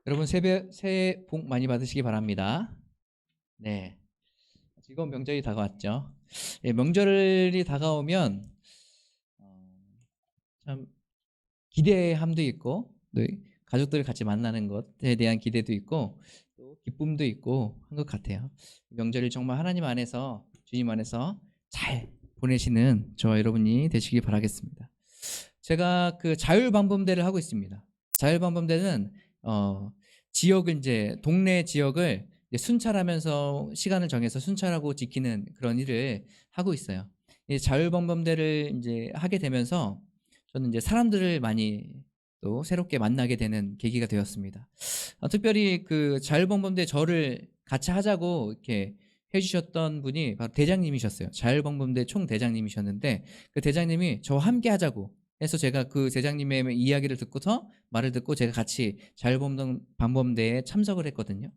여러분 새해 복 많이 받으시기 바랍니다. 네, 즐거운 명절이 다가왔죠. 예, 명절이 다가오면 어, 참 기대함도 있고, 또 가족들 같이 만나는 것에 대한 기대도 있고, 또 기쁨도 있고 한 것 같아요. 명절을 정말 하나님 안에서, 주님 안에서 잘 보내시는 저와 여러분이 되시기 바라겠습니다. 제가 그 자율방범대를 하고 있습니다. 자율방범대는 어, 지역을 이제 동네 지역을 이제 순찰하면서 시간을 정해서 순찰하고 지키는 그런 일을 하고 있어요. 이 자율방범대를 이제 하게 되면서 저는 이제 사람들을 많이 또 새롭게 만나게 되는 계기가 되었습니다. 특별히 그 자율방범대 저를 같이 하자고 이렇게 해주셨던 분이 바로 대장님이셨어요. 자율방범대 총대장님이셨는데 그 대장님이 저와 함께 하자고 해서 제가 그 대장님의 이야기를 듣고서 말을 듣고 제가 같이 자율방범대에 참석을 했거든요.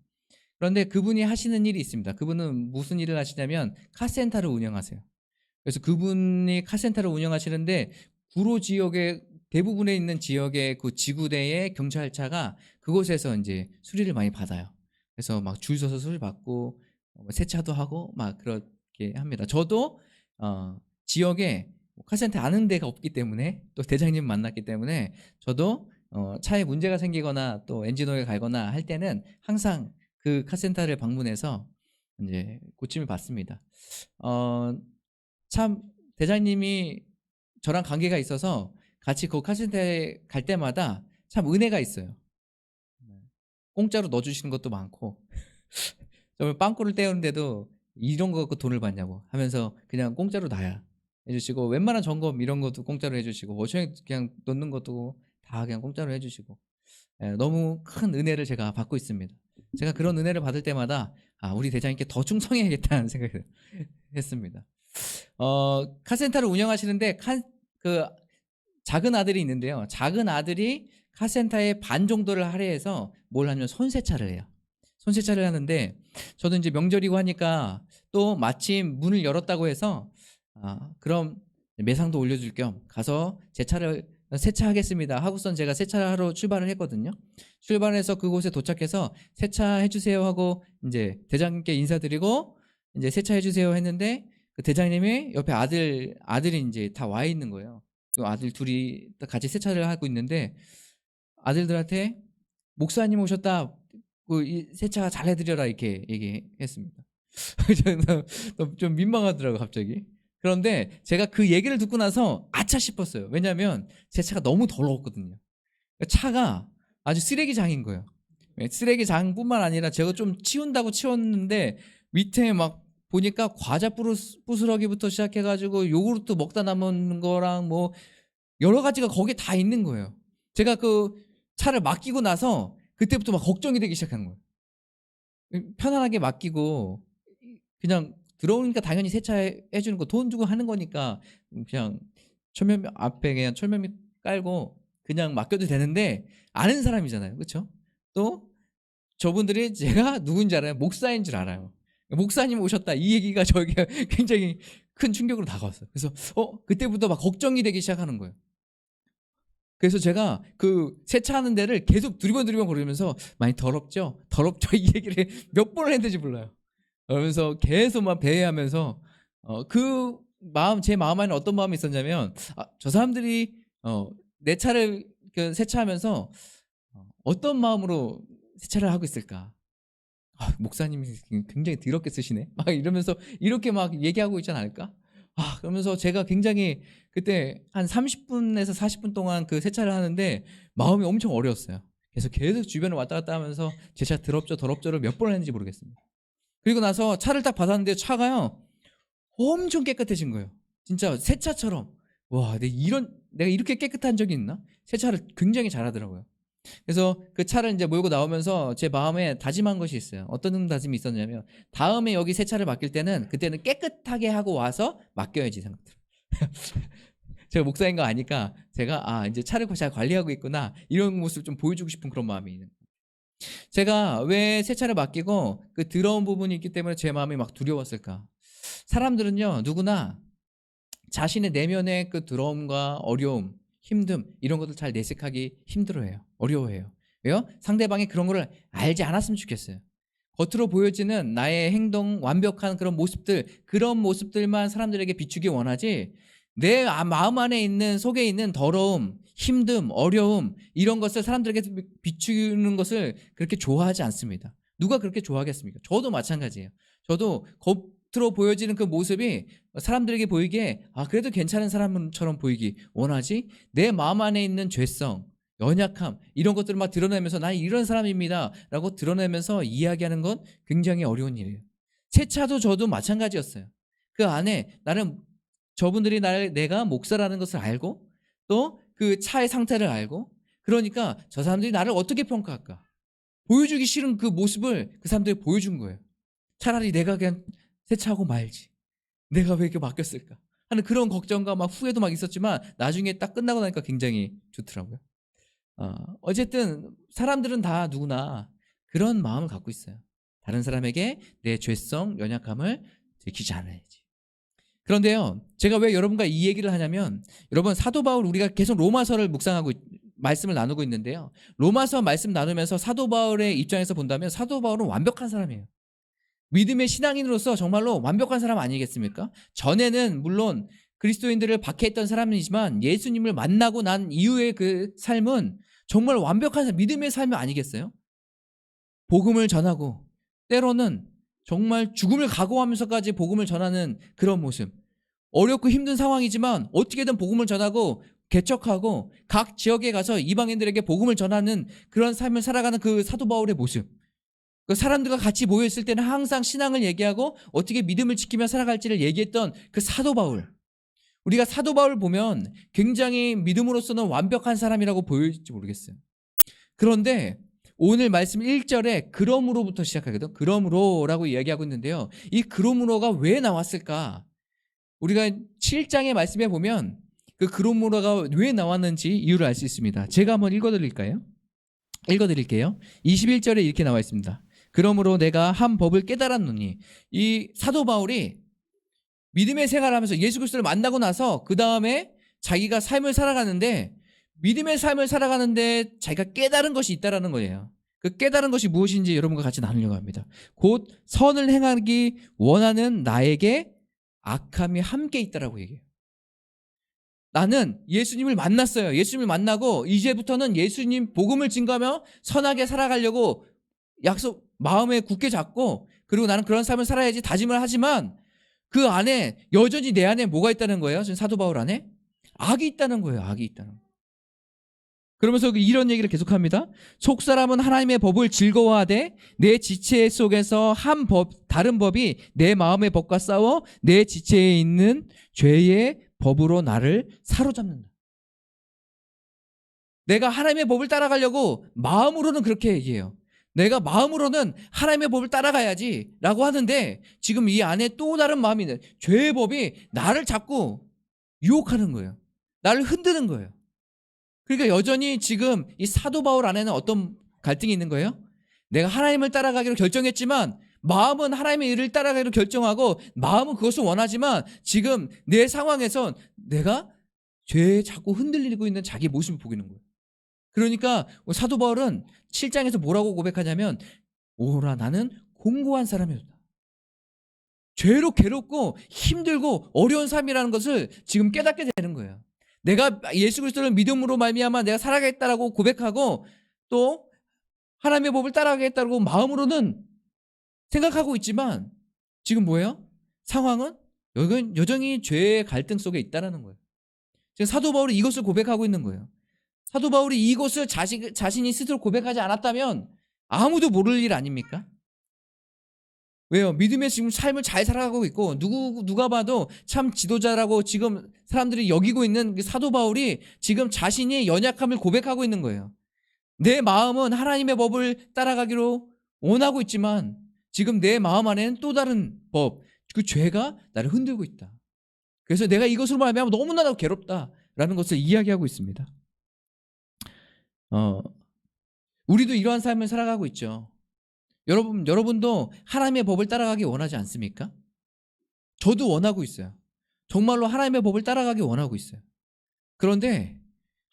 그런데 그분이 하시는 일이 있습니다. 그분은 무슨 일을 하시냐면 카센터를 운영하세요. 그래서 그분이 카센터를 운영하시는데 구로 지역의 대부분에 있는 지역의 그 지구대의 경찰차가 그곳에서 이제 수리를 많이 받아요. 그래서 막 줄 서서 수리 받고 세차도 하고 막 그렇게 합니다. 저도 지역에 카센터 아는 데가 없기 때문에 또 대장님 만났기 때문에 저도 차에 문제가 생기거나 또 엔진오일 갈거나 할 때는 항상 그 카센터를 방문해서 이제 고침을 받습니다. 어, 참 대장님이 저랑 관계가 있어서 같이 그 카센터에 갈 때마다 참 은혜가 있어요. 공짜로 넣어주시는 것도 많고 정말 빵꾸를 때우는데도 이런 거 갖고 돈을 받냐고 하면서 그냥 공짜로 놔야 해주시고, 웬만한 점검 이런 것도 공짜로 해주시고, 워셔액 그냥 넣는 것도 다 그냥 공짜로 해주시고, 너무 큰 은혜를 제가 받고 있습니다. 제가 그런 은혜를 받을 때마다 우리 대장님께 더 충성해야겠다는 생각을 했습니다. 카센터를 운영하시는데 그 작은 아들이 있는데요. 작은 아들이 카센터의 반 정도를 할애해서 뭘 하냐면 손세차를 해요. 손세차를 하는데 저도 이제 명절이고 하니까 또 마침 문을 열었다고 해서 그럼 매상도 올려줄 겸 가서 제 차를 세차하겠습니다 하고선 제가 세차를 하러 출발을 했거든요. 출발해서 그곳에 도착해서 세차해 주세요 하고 이제 대장님께 인사드리고 이제 세차해 주세요 했는데 그 대장님이 옆에 아들이 이제 다 와 있는 거예요. 그 아들 둘이 같이 세차를 하고 있는데 아들들한테 목사님 오셨다. 그 세차 잘 해드려라 이렇게 얘기했습니다. 저는 좀 민망하더라고 갑자기. 그런데 제가 그 얘기를 듣고 나서 아차 싶었어요. 왜냐하면 제 차가 너무 더러웠거든요. 차가 아주 쓰레기장인 거예요. 쓰레기장뿐만 아니라 제가 좀 치운다고 치웠는데 밑에 막 보니까 과자 부스러기부터 시작해가지고 요구르트 먹다 남은 거랑 뭐 여러 가지가 거기에 다 있는 거예요. 제가 그 차를 맡기고 나서 그때부터 막 걱정이 되기 시작한 거예요. 편안하게 맡기고 그냥 들어오니까 당연히 세차해 주는 거 돈 주고 하는 거니까 그냥 철면 앞에 그냥 철면미 깔고 그냥 맡겨도 되는데 아는 사람이잖아요. 그렇죠? 또 저분들이 제가 누군지 알아요? 목사인 줄 알아요. 목사님 오셨다 이 얘기가 저에게 굉장히 큰 충격으로 다가왔어요. 그래서 그때부터 막 걱정이 되기 시작하는 거예요. 그래서 제가 그 세차하는 데를 계속 두리번 거리면서 많이 더럽죠? 더럽죠? 이 얘기를 몇 번을 했는지 몰라요. 그러면서 계속 막 배회하면서 그 마음, 제 마음 안에 어떤 마음이 있었냐면 저 사람들이 내 차를 그 세차하면서 어떤 마음으로 세차를 하고 있을까? 목사님이 굉장히 더럽게 쓰시네. 막 이러면서 이렇게 막 얘기하고 있지 않을까? 그러면서 제가 굉장히 그때 한 30분에서 40분 동안 그 세차를 하는데 마음이 엄청 어려웠어요. 그래서 계속 주변을 왔다 갔다 하면서 제 차 더럽죠, 더럽죠를 몇 번을 했는지 모르겠습니다. 그리고 나서 차를 딱 받았는데 차가요 엄청 깨끗해진 거예요. 진짜 새 차처럼. 와, 내가 이렇게 깨끗한 적이 있나? 세차를 굉장히 잘하더라고요. 그래서 그 차를 이제 몰고 나오면서 제 마음에 다짐한 것이 있어요. 어떤 다짐이 있었냐면 다음에 여기 세차를 맡길 때는 그때는 깨끗하게 하고 와서 맡겨야지 생각들. 제가 목사인 거 아니까 제가 이제 차를 잘 관리하고 있구나 이런 모습 좀 보여주고 싶은 그런 마음이 있는 거예요. 제가 왜 세차를 맡기고 그 더러운 부분이 있기 때문에 제 마음이 막 두려웠을까? 사람들은요 누구나 자신의 내면의 그 더러움과 어려움, 힘듦 이런 것들 잘 내색하기 힘들어해요. 어려워해요. 왜요? 상대방이 그런 거를 알지 않았으면 좋겠어요. 겉으로 보여지는 나의 행동, 완벽한 그런 모습들, 그런 모습들만 사람들에게 비추기 원하지, 내 마음 안에 있는, 속에 있는 더러움, 힘듦, 어려움, 이런 것을 사람들에게 비추는 것을 그렇게 좋아하지 않습니다. 누가 그렇게 좋아하겠습니까? 저도 마찬가지예요. 저도 겉으로 보여지는 그 모습이 사람들에게 보이기에 그래도 괜찮은 사람처럼 보이기 원하지, 내 마음 안에 있는 죄성, 연약함, 이런 것들을 막 드러내면서 난 이런 사람입니다 라고 드러내면서 이야기하는 건 굉장히 어려운 일이에요. 새 차도 저도 마찬가지였어요. 그 안에 나는, 저분들이 내가 목사라는 것을 알고 또 그 차의 상태를 알고, 그러니까 저 사람들이 나를 어떻게 평가할까, 보여주기 싫은 그 모습을 그 사람들이 보여준 거예요. 차라리 내가 그냥 세차하고 말지, 내가 왜 이렇게 바뀌었을까 하는 그런 걱정과 막 후회도 막 있었지만, 나중에 딱 끝나고 나니까 굉장히 좋더라고요. 어쨌든 사람들은 다 누구나 그런 마음을 갖고 있어요. 다른 사람에게 내 죄성, 연약함을 들키지 않아야지. 그런데요, 제가 왜 여러분과 이 얘기를 하냐면, 여러분, 사도 바울, 우리가 계속 로마서를 묵상하고 말씀을 나누고 있는데요, 로마서 말씀 나누면서 사도 바울의 입장에서 본다면 사도 바울은 완벽한 사람이에요. 믿음의 신앙인으로서 정말로 완벽한 사람 아니겠습니까? 전에는 물론 그리스도인들을 박해했던 사람이지만 예수님을 만나고 난 이후의 그 삶은 정말 완벽한 믿음의 삶이 아니겠어요? 복음을 전하고, 때로는 정말 죽음을 각오하면서까지 복음을 전하는 그런 모습. 어렵고 힘든 상황이지만 어떻게든 복음을 전하고 개척하고 각 지역에 가서 이방인들에게 복음을 전하는 그런 삶을 살아가는 그 사도 바울의 모습. 그 사람들과 같이 모여있을 때는 항상 신앙을 얘기하고 어떻게 믿음을 지키며 살아갈지를 얘기했던 그 사도 바울. 우리가 사도 바울 보면 굉장히 믿음으로서는 완벽한 사람이라고 보일지 모르겠어요. 그런데 오늘 말씀 1절에 그러므로부터 시작하거든. 그러므로라고 이야기하고 있는데요, 이 그러므로가 왜 나왔을까? 우리가 7장의 말씀에 보면 그 그러므로가 왜 나왔는지 이유를 알 수 있습니다. 제가 한번 읽어드릴게요. 21절에 이렇게 나와 있습니다. 그러므로 내가 한 법을 깨달았노니. 이 사도 바울이 믿음의 생활을 하면서 예수 그리스도를 만나고 나서 그 다음에 자기가 삶을 살아가는데, 믿음의 삶을 살아가는데 자기가 깨달은 것이 있다라는 거예요. 그 깨달은 것이 무엇인지 여러분과 같이 나누려고 합니다. 곧 선을 행하기 원하는 나에게 악함이 함께 있다라고 얘기해요. 나는 예수님을 만났어요. 예수님을 만나고 이제부터는 예수님 복음을 증거하며 선하게 살아가려고 약속 마음에 굳게 잡고, 그리고 나는 그런 삶을 살아야지 다짐을 하지만, 그 안에 여전히 내 안에 뭐가 있다는 거예요? 지금 사도 바울 안에 악이 있다는 거예요. 악이 있다는 거예요. 그러면서 이런 얘기를 계속합니다. 속사람은 하나님의 법을 즐거워하되 내 지체 속에서 다른 법이 내 마음의 법과 싸워 내 지체에 있는 죄의 법으로 나를 사로잡는다. 내가 하나님의 법을 따라가려고 마음으로는 그렇게 얘기해요. 내가 마음으로는 하나님의 법을 따라가야지 라고 하는데, 지금 이 안에 또 다른 마음이 있는 죄의 법이 나를 자꾸 유혹하는 거예요. 나를 흔드는 거예요. 그러니까 여전히 지금 이 사도 바울 안에는 어떤 갈등이 있는 거예요? 내가 하나님을 따라가기로 결정했지만 마음은 하나님의 일을 따라가기로 결정하고 마음은 그것을 원하지만, 지금 내 상황에선 내가 죄에 자꾸 흔들리고 있는 자기 모습을 보이는 거예요. 그러니까 사도 바울은 7장에서 뭐라고 고백하냐면, 오라 나는 공고한 사람이었다. 죄로 괴롭고 힘들고 어려운 삶이라는 것을 지금 깨닫게 되는 거예요. 내가 예수 그리스도를 믿음으로 말미암아 내가 살아가겠다라고 고백하고, 또 하나님의 법을 따라가겠다고 마음으로는 생각하고 있지만, 지금 뭐예요? 상황은 여전히 죄의 갈등 속에 있다는 거예요. 지금 사도 바울이 이것을 고백하고 있는 거예요. 사도 바울이 이것을 자신이 스스로 고백하지 않았다면 아무도 모를 일 아닙니까? 왜요? 믿음의 지금 삶을 잘 살아가고 있고, 누가 봐도 참 지도자라고 지금 사람들이 여기고 있는 사도 바울이 지금 자신의 연약함을 고백하고 있는 거예요. 내 마음은 하나님의 법을 따라가기로 원하고 있지만 지금 내 마음 안에는 또 다른 법, 그 죄가 나를 흔들고 있다. 그래서 내가 이것으로 말하면 너무나도 괴롭다라는 것을 이야기하고 있습니다. 우리도 이러한 삶을 살아가고 있죠. 여러분도 하나님의 법을 따라가기 원하지 않습니까? 저도 원하고 있어요. 정말로 하나님의 법을 따라가기 원하고 있어요. 그런데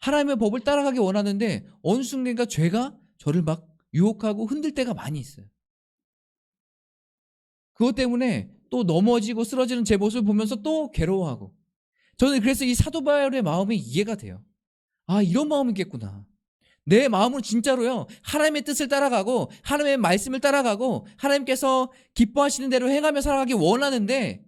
하나님의 법을 따라가기 원하는데 어느 순간인가 죄가 저를 막 유혹하고 흔들 때가 많이 있어요. 그것 때문에 또 넘어지고 쓰러지는 제 모습을 보면서 또 괴로워하고, 저는 그래서 이 사도 바울의 마음이 이해가 돼요. 아, 이런 마음이겠구나. 내 마음은 진짜로요, 하나님의 뜻을 따라가고 하나님의 말씀을 따라가고 하나님께서 기뻐하시는 대로 행하며 살아가기 원하는데,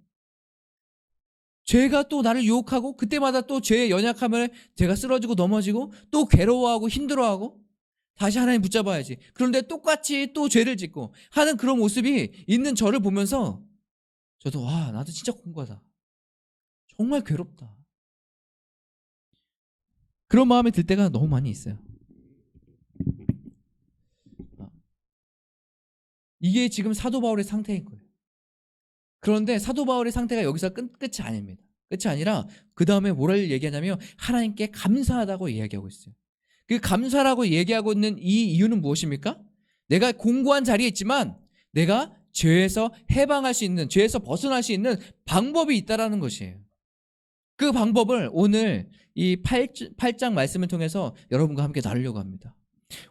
죄가 또 나를 유혹하고 그때마다 또 죄의 연약함을 제가 쓰러지고 넘어지고 또 괴로워하고 힘들어하고 다시 하나님 붙잡아야지. 그런데 똑같이 또 죄를 짓고 하는 그런 모습이 있는 저를 보면서 저도, 와, 나도 진짜 공부하다. 정말 괴롭다. 그런 마음이 들 때가 너무 많이 있어요. 이게 지금 사도 바울의 상태인 거예요. 그런데 사도 바울의 상태가 여기서 끝이 아닙니다. 끝이 아니라 그 다음에 뭐를 얘기하냐면 하나님께 감사하다고 이야기하고 있어요. 그 감사라고 얘기하고 있는 이 이유는 무엇입니까? 내가 공고한 자리에 있지만 내가 죄에서 해방할 수 있는, 죄에서 벗어날 수 있는 방법이 있다라는 것이에요. 그 방법을 오늘 이 8장 말씀을 통해서 여러분과 함께 나누려고 합니다.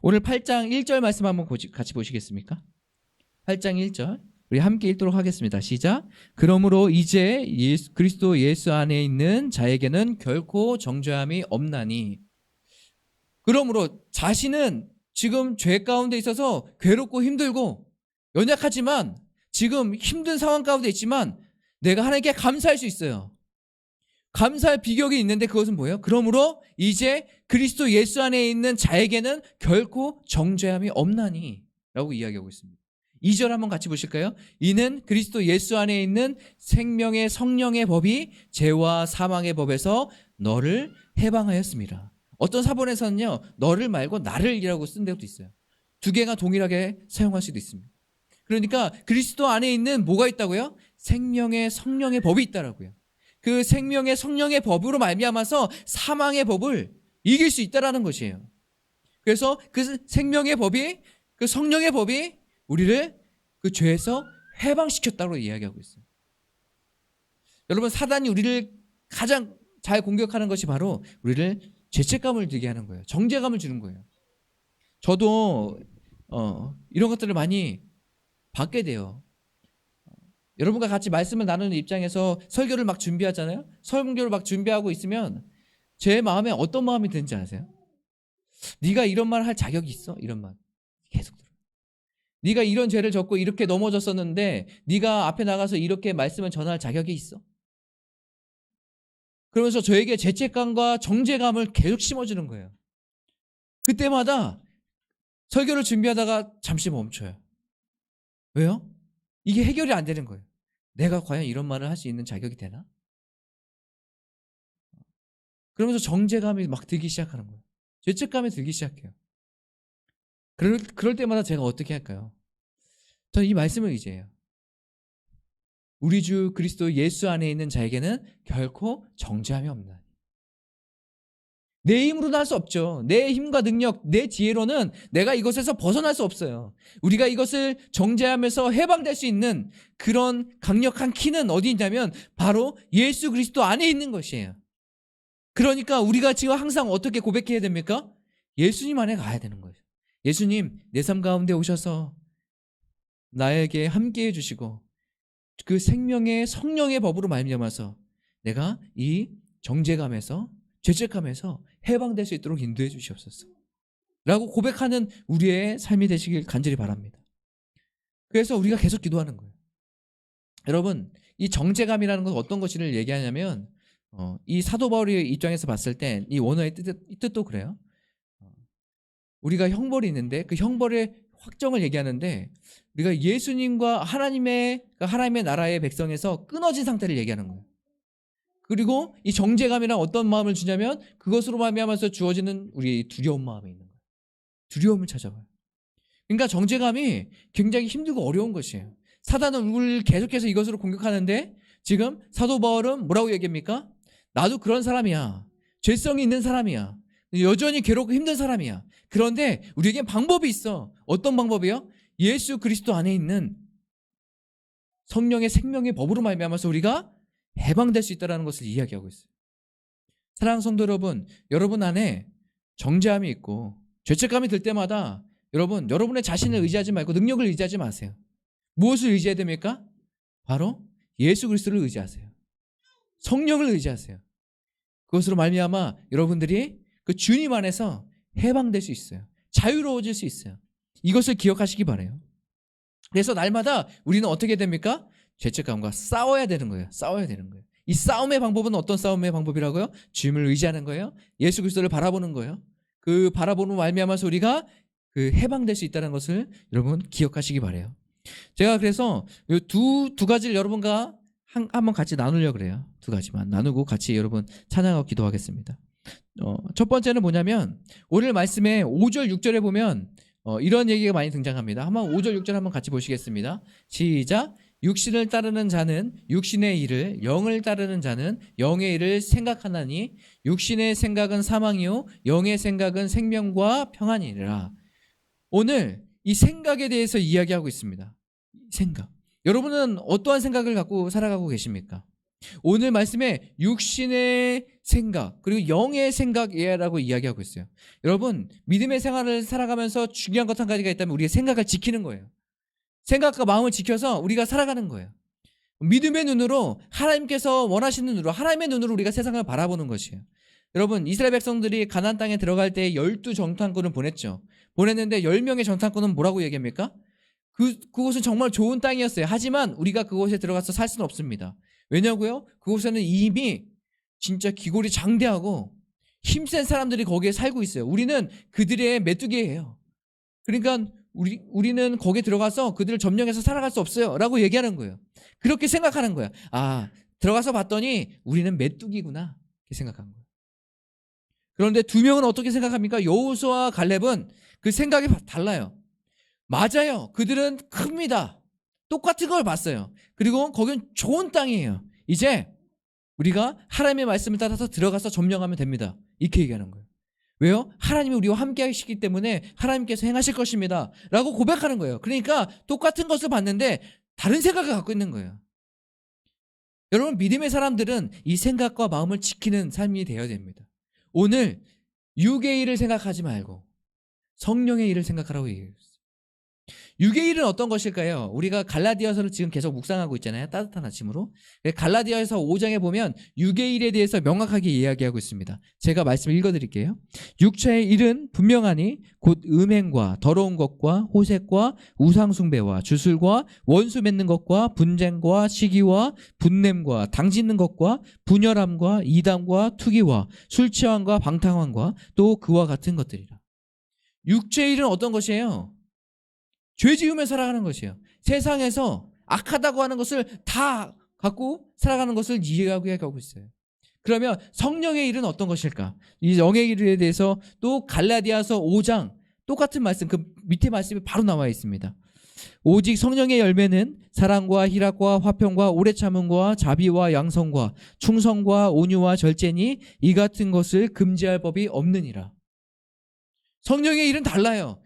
오늘 8장 1절 말씀 한번 같이 보시겠습니까? 8장 1절 우리 함께 읽도록 하겠습니다. 시작. 그러므로 이제 그리스도 예수 안에 있는 자에게는 결코 정죄함이 없나니. 그러므로 자신은 지금 죄 가운데 있어서 괴롭고 힘들고 연약하지만, 지금 힘든 상황 가운데 있지만 내가 하나님께 감사할 수 있어요. 감사할 비결이 있는데 그것은 뭐예요? 그러므로 이제 그리스도 예수 안에 있는 자에게는 결코 정죄함이 없나니 라고 이야기하고 있습니다. 2절 한번 같이 보실까요? 이는 그리스도 예수 안에 있는 생명의 성령의 법이 죄와 사망의 법에서 너를 해방하였습니다. 어떤 사본에서는요, 너를 말고 나를 이라고 쓴 데도 있어요. 두 개가 동일하게 사용할 수도 있습니다. 그러니까 그리스도 안에 있는 뭐가 있다고요? 생명의 성령의 법이 있다라고요. 그 생명의 성령의 법으로 말미암아서 사망의 법을 이길 수 있다라는 것이에요. 그래서 그 생명의 법이, 그 성령의 법이 우리를 그 죄에서 해방시켰다고 이야기하고 있어요. 여러분, 사단이 우리를 가장 잘 공격하는 것이 바로 우리를 죄책감을 들게 하는 거예요. 정죄감을 주는 거예요. 저도 이런 것들을 많이 받게 돼요. 여러분과 같이 말씀을 나누는 입장에서 설교를 막 준비하잖아요. 설교를 막 준비하고 있으면 제 마음에 어떤 마음이 드는지 아세요? 네가 이런 말 할 자격이 있어? 이런 말 계속 들어요. 네가 이런 죄를 졌고 이렇게 넘어졌었는데 네가 앞에 나가서 이렇게 말씀을 전할 자격이 있어? 그러면서 저에게 죄책감과 정죄감을 계속 심어주는 거예요. 그때마다 설교를 준비하다가 잠시 멈춰요. 왜요? 이게 해결이 안 되는 거예요. 내가 과연 이런 말을 할 수 있는 자격이 되나? 그러면서 정죄감이 막 들기 시작하는 거예요. 죄책감이 들기 시작해요. 그럴 때마다 제가 어떻게 할까요? 저는 이 말씀을 의지해요. 우리 주 그리스도 예수 안에 있는 자에게는 결코 정죄함이 없나니. 내 힘으로는 할 수 없죠. 내 힘과 능력, 내 지혜로는 내가 이것에서 벗어날 수 없어요. 우리가 이것을 정죄하면서 해방될 수 있는 그런 강력한 키는 어디 있냐면 바로 예수 그리스도 안에 있는 것이에요. 그러니까 우리가 지금 항상 어떻게 고백해야 됩니까? 예수님 안에 가야 되는 거예요. 예수님, 내 삶 가운데 오셔서 나에게 함께해 주시고 그 생명의 성령의 법으로 말미암아서 내가 이 정죄감에서, 죄책감에서 해방될 수 있도록 인도해 주시옵소서 라고 고백하는 우리의 삶이 되시길 간절히 바랍니다. 그래서 우리가 계속 기도하는 거예요. 여러분, 이 정죄감이라는 것은 어떤 것을 얘기하냐면 이 사도 바울의 입장에서 봤을 때 이 원어의 뜻도 그래요. 우리가 형벌이 있는데 그 형벌의 확정을 얘기하는데 우리가 예수님과 하나님의 나라의 백성에서 끊어진 상태를 얘기하는 거예요. 그리고 이 정죄감이란 어떤 마음을 주냐면 그것으로 말미암아서 주어지는 우리의 두려운 마음이 있는 거예요. 두려움을 찾아봐요. 그러니까 정죄감이 굉장히 힘들고 어려운 것이에요. 사단은 우리를 계속해서 이것으로 공격하는데 지금 사도 바울은 뭐라고 얘기합니까? 나도 그런 사람이야. 죄성이 있는 사람이야. 여전히 괴롭고 힘든 사람이야. 그런데 우리에겐 방법이 있어. 어떤 방법이요? 예수 그리스도 안에 있는 성령의 생명의 법으로 말미암아서 우리가 해방될 수 있다는 것을 이야기하고 있어요. 사랑하는 성도 여러분, 여러분 안에 정죄함이 있고 죄책감이 들 때마다 여러분, 여러분의 자신을 의지하지 말고 능력을 의지하지 마세요. 무엇을 의지해야 됩니까? 바로 예수 그리스도를 의지하세요. 성령을 의지하세요. 그것으로 말미암아 여러분들이 그 주님 안에서 해방될 수 있어요. 자유로워질 수 있어요. 이것을 기억하시기 바라요. 그래서 날마다 우리는 어떻게 됩니까? 죄책감과 싸워야 되는 거예요. 싸워야 되는 거예요. 이 싸움의 방법은 어떤 싸움의 방법이라고요? 주님을 의지하는 거예요. 예수 그리스도를 바라보는 거예요. 그 바라보는 말미암아서 우리가 그 해방될 수 있다는 것을 여러분 기억하시기 바라요. 제가 그래서 두 가지를 여러분과 한번 같이 나누려고 그래요. 두 가지만 나누고 같이 여러분 찬양하고 기도하겠습니다. 첫 번째는 뭐냐면 오늘 말씀에 5절 6절에 보면 이런 얘기가 많이 등장합니다. 한번 5절 6절 한번 같이 보시겠습니다. 시작. 육신을 따르는 자는 육신의 일을, 영을 따르는 자는 영의 일을 생각하나니 육신의 생각은 사망이요 영의 생각은 생명과 평안이니라. 오늘 이 생각에 대해서 이야기하고 있습니다. 생각. 여러분은 어떠한 생각을 갖고 살아가고 계십니까? 오늘 말씀에 육신의 생각 그리고 영의 생각이라고 이야기하고 있어요. 여러분, 믿음의 생활을 살아가면서 중요한 것 한 가지가 있다면 우리의 생각을 지키는 거예요. 생각과 마음을 지켜서 우리가 살아가는 거예요. 믿음의 눈으로, 하나님께서 원하시는 눈으로, 하나님의 눈으로 우리가 세상을 바라보는 것이에요. 여러분, 이스라엘 백성들이 가나안 땅에 들어갈 때 12정탐꾼을 보냈죠. 보냈는데 10명의 정탐꾼은 뭐라고 얘기합니까? 그곳은 정말 좋은 땅이었어요. 하지만 우리가 그곳에 들어가서 살 수는 없습니다. 왜냐고요? 그곳에는 이미 진짜 기골이 장대하고 힘센 사람들이 거기에 살고 있어요. 우리는 그들의 메뚜기예요. 그러니까 우리는 거기에 들어가서 그들을 점령해서 살아갈 수 없어요 라고 얘기하는 거예요. 그렇게 생각하는 거야. 아, 들어가서 봤더니 우리는 메뚜기구나 이렇게 생각한 거예요. 그런데 두 명은 어떻게 생각합니까? 여호수아와 갈렙은 그 생각이 달라요. 맞아요. 그들은 큽니다. 똑같은 걸 봤어요. 그리고 거긴 좋은 땅이에요. 이제 우리가 하나님의 말씀을 따라서 들어가서 점령하면 됩니다. 이렇게 얘기하는 거예요. 왜요? 하나님이 우리와 함께 하시기 때문에 하나님께서 행하실 것입니다 라고 고백하는 거예요. 그러니까 똑같은 것을 봤는데 다른 생각을 갖고 있는 거예요. 여러분, 믿음의 사람들은 이 생각과 마음을 지키는 삶이 되어야 됩니다. 오늘 육의 일을 생각하지 말고 성령의 일을 생각하라고 얘기해요. 육의 일은 어떤 것일까요? 우리가 갈라디아서를 지금 계속 묵상하고 있잖아요. 따뜻한 아침으로. 갈라디아서 5장에 보면 육의 일에 대해서 명확하게 이야기하고 있습니다. 제가 말씀을 읽어드릴게요. 육체의 일은 분명하니 곧 음행과 더러운 것과 호색과 우상숭배와 주술과 원수 맺는 것과 분쟁과 시기와 분냄과 당짓는 것과 분열함과 이담과 투기와 술취함과 방탕함과 또 그와 같은 것들이라. 육체의 일은 어떤 것이에요? 죄 지으며 살아가는 것이에요. 세상에서 악하다고 하는 것을 다 갖고 살아가는 것을 이해하고 있어요. 그러면 성령의 일은 어떤 것일까? 이 영의 일에 대해서 또 갈라디아서 5장 똑같은 말씀, 그 밑에 말씀이 바로 나와 있습니다. 오직 성령의 열매는 사랑과 희락과 화평과 오래 참음과 자비와 양성과 충성과 온유와 절제니 이 같은 것을 금지할 법이 없느니라. 성령의 일은 달라요.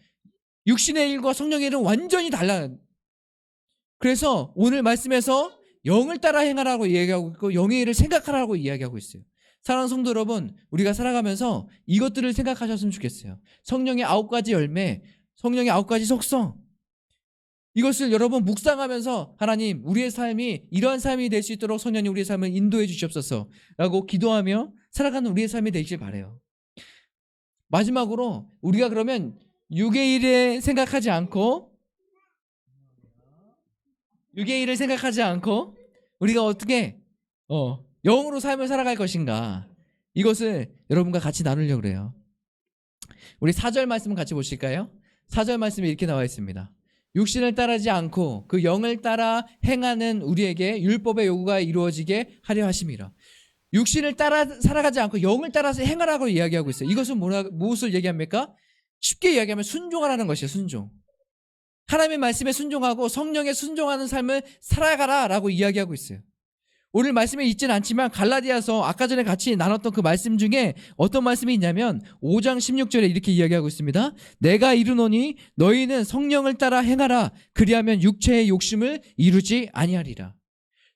육신의 일과 성령의 일은 완전히 달라요. 그래서 오늘 말씀에서 영을 따라 행하라고 이야기하고 있고 영의 일을 생각하라고 이야기하고 있어요. 사랑하는 성도 여러분, 우리가 살아가면서 이것들을 생각하셨으면 좋겠어요. 성령의 9가지 열매, 성령의 9가지 속성, 이것을 여러분 묵상하면서 하나님, 우리의 삶이 이러한 삶이 될 수 있도록 성령님 우리의 삶을 인도해 주시옵소서 라고 기도하며 살아가는 우리의 삶이 되길 바라요. 마지막으로 우리가 그러면 육의 일을 생각하지 않고 우리가 어떻게 영으로 삶을 살아갈 것인가, 이것을 여러분과 같이 나누려고 그래요. 우리 4절 말씀 같이 보실까요? 4절 말씀이 이렇게 나와 있습니다. 육신을 따르지 않고 그 영을 따라 행하는 우리에게 율법의 요구가 이루어지게 하려 하심이라. 육신을 따라 살아가지 않고 영을 따라서 행하라고 이야기하고 있어요. 이것은 무엇을 얘기합니까? 쉽게 이야기하면 순종하라는 것이에요. 순종. 하나님의 말씀에 순종하고 성령에 순종하는 삶을 살아가라 라고 이야기하고 있어요. 오늘 말씀에 있지는 않지만 갈라디아서 아까 전에 같이 나눴던 그 말씀 중에 어떤 말씀이 있냐면 5장 16절에 이렇게 이야기하고 있습니다. 내가 이르노니 너희는 성령을 따라 행하라. 그리하면 육체의 욕심을 이루지 아니하리라.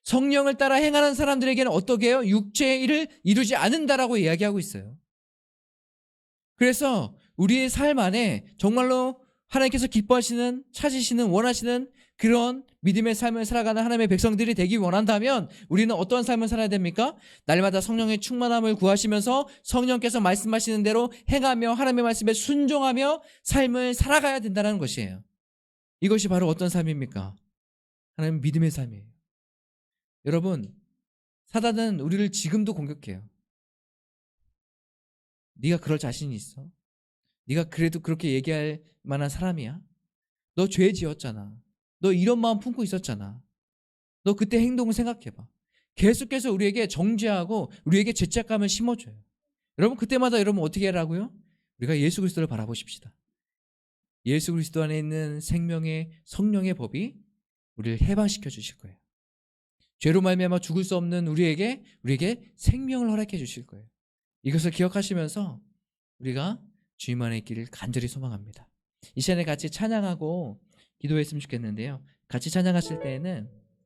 성령을 따라 행하는 사람들에게는 어떻게 해요? 육체의 일을 이루지 않는다라고 이야기하고 있어요. 그래서 우리의 삶 안에 정말로 하나님께서 기뻐하시는, 찾으시는, 원하시는 그런 믿음의 삶을 살아가는 하나님의 백성들이 되기 원한다면 우리는 어떠한 삶을 살아야 됩니까? 날마다 성령의 충만함을 구하시면서 성령께서 말씀하시는 대로 행하며 하나님의 말씀에 순종하며 삶을 살아가야 된다는 것이에요. 이것이 바로 어떤 삶입니까? 하나님 믿음의 삶이에요. 여러분, 사단은 우리를 지금도 공격해요. 네가 그럴 자신이 있어? 네가 그래도 그렇게 얘기할 만한 사람이야? 너 죄 지었잖아. 너 이런 마음 품고 있었잖아. 너 그때 행동을 생각해봐. 계속해서 우리에게 정죄하고 우리에게 죄책감을 심어줘요. 여러분, 그때마다 여러분 어떻게 하라고요? 우리가 예수 그리스도를 바라보십시다. 예수 그리스도 안에 있는 생명의 성령의 법이 우리를 해방시켜 주실 거예요. 죄로 말미암아 죽을 수 없는 우리에게 생명을 허락해 주실 거예요. 이것을 기억하시면서 우리가 주님 안에 있기를 간절히 소망합니다. 이 시간에 같이 찬양하고 기도했으면 좋겠는데요. 같이 찬양하실 때에는